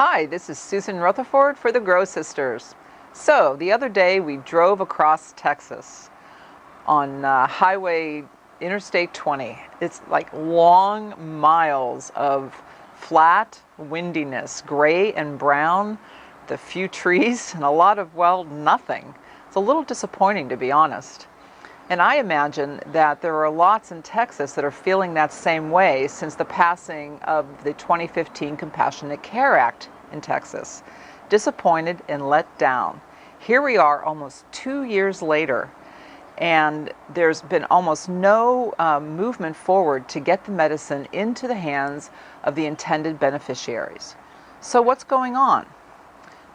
Hi, this is Susan Rutherford for the Grow Sisters. So, the other day we drove across Texas on Highway Interstate 20. It's like long miles of flat windiness, gray and brown, with a few trees and a lot of, well, nothing. It's a little disappointing, to be honest. And I imagine that there are lots in Texas that are feeling that same way since the passing of the 2015 Compassionate Care Act in Texas. Disappointed and let down. Here we are almost 2 years later, and there's been almost no movement forward to get the medicine into the hands of the intended beneficiaries. So what's going on?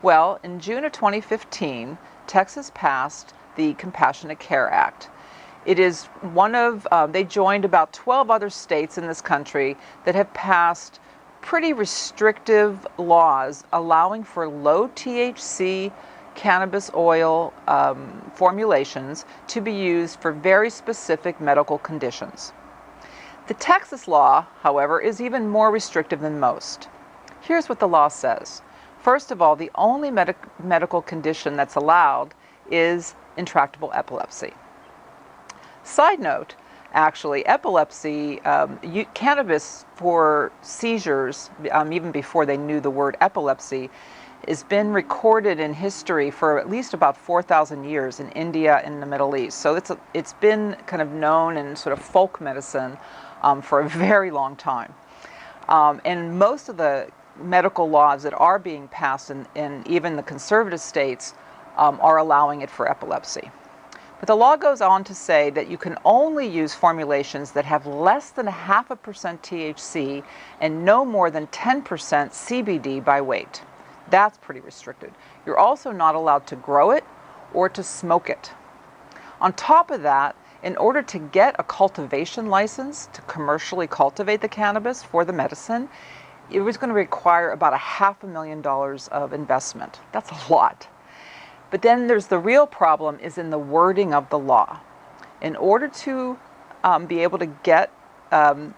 Well, in June of 2015, Texas passed the Compassionate Care Act. It is they joined about 12 other states in this country that have passed pretty restrictive laws allowing for low-THC cannabis oil formulations to be used for very specific medical conditions. The Texas law, however, is even more restrictive than most. Here's what the law says. First of all, the only medical condition that's allowed is intractable epilepsy. Side note, actually, epilepsy, cannabis for seizures, even before they knew the word epilepsy, has been recorded in history for at least about 4,000 years in India and the Middle East. So it's been kind of known in sort of folk medicine for a very long time. And most of the medical laws that are being passed in even the conservative states are allowing it for epilepsy. But the law goes on to say that you can only use formulations that have less than 0.5% THC and no more than 10% CBD by weight. That's pretty restricted. You're also not allowed to grow it or to smoke it. On top of that, in order to get a cultivation license to commercially cultivate the cannabis for the medicine, it was going to require about $500,000 of investment. That's a lot. But then there's the real problem is in the wording of the law. In order to be able to get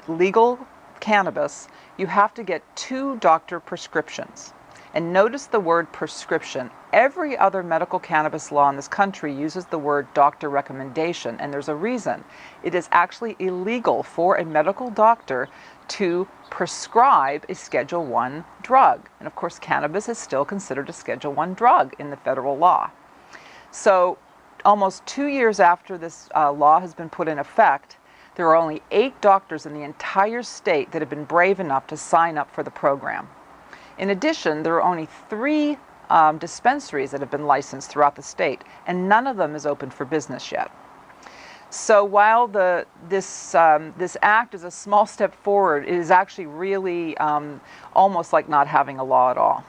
legal cannabis, you have to get 2 doctor prescriptions. And notice the word prescription. Every other medical cannabis law in this country uses the word doctor recommendation, and there's a reason. It is actually illegal for a medical doctor to prescribe a Schedule I drug. And of course, cannabis is still considered a Schedule I drug in the federal law. So almost 2 years after this law has been put in effect, there are only 8 doctors in the entire state that have been brave enough to sign up for the program. In addition, there are only 3 dispensaries that have been licensed throughout the state, and none of them is open for business yet. So while this act is a small step forward, it is actually really almost like not having a law at all.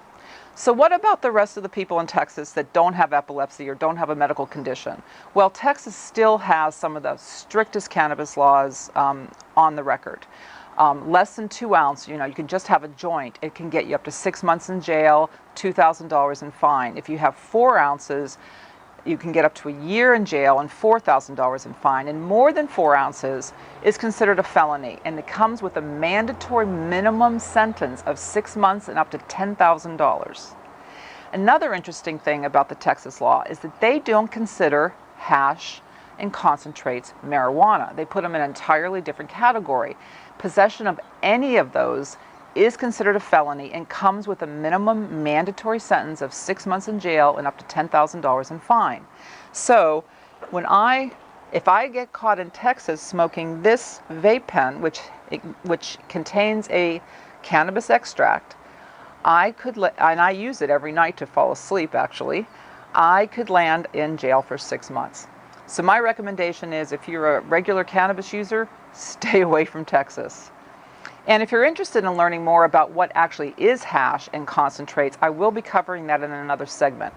So what about the rest of the people in Texas that don't have epilepsy or don't have a medical condition? Well, Texas still has some of the strictest cannabis laws on the record. Less than 2 ounce, you can just have a joint. It can get you up to 6 months in jail, $2,000 in fine. If you have 4 ounces, you can get up to a year in jail and $4,000 in fine. And more than 4 ounces is considered a felony, and it comes with a mandatory minimum sentence of 6 months and up to $10,000. Another interesting thing about the Texas law is that they don't consider hash and concentrates marijuana. They put them in an entirely different category. Possession of any of those is considered a felony and comes with a minimum mandatory sentence of 6 months in jail and up to $10,000 in fine. So if I get caught in Texas smoking this vape pen, which contains a cannabis extract, and I use it every night to fall asleep actually, I could land in jail for 6 months. So my recommendation is, if you're a regular cannabis user, stay away from Texas. And if you're interested in learning more about what actually is hash and concentrates, I will be covering that in another segment.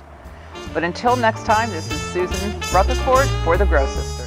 But until next time, this is Susan Rutherford for the Grow Sister.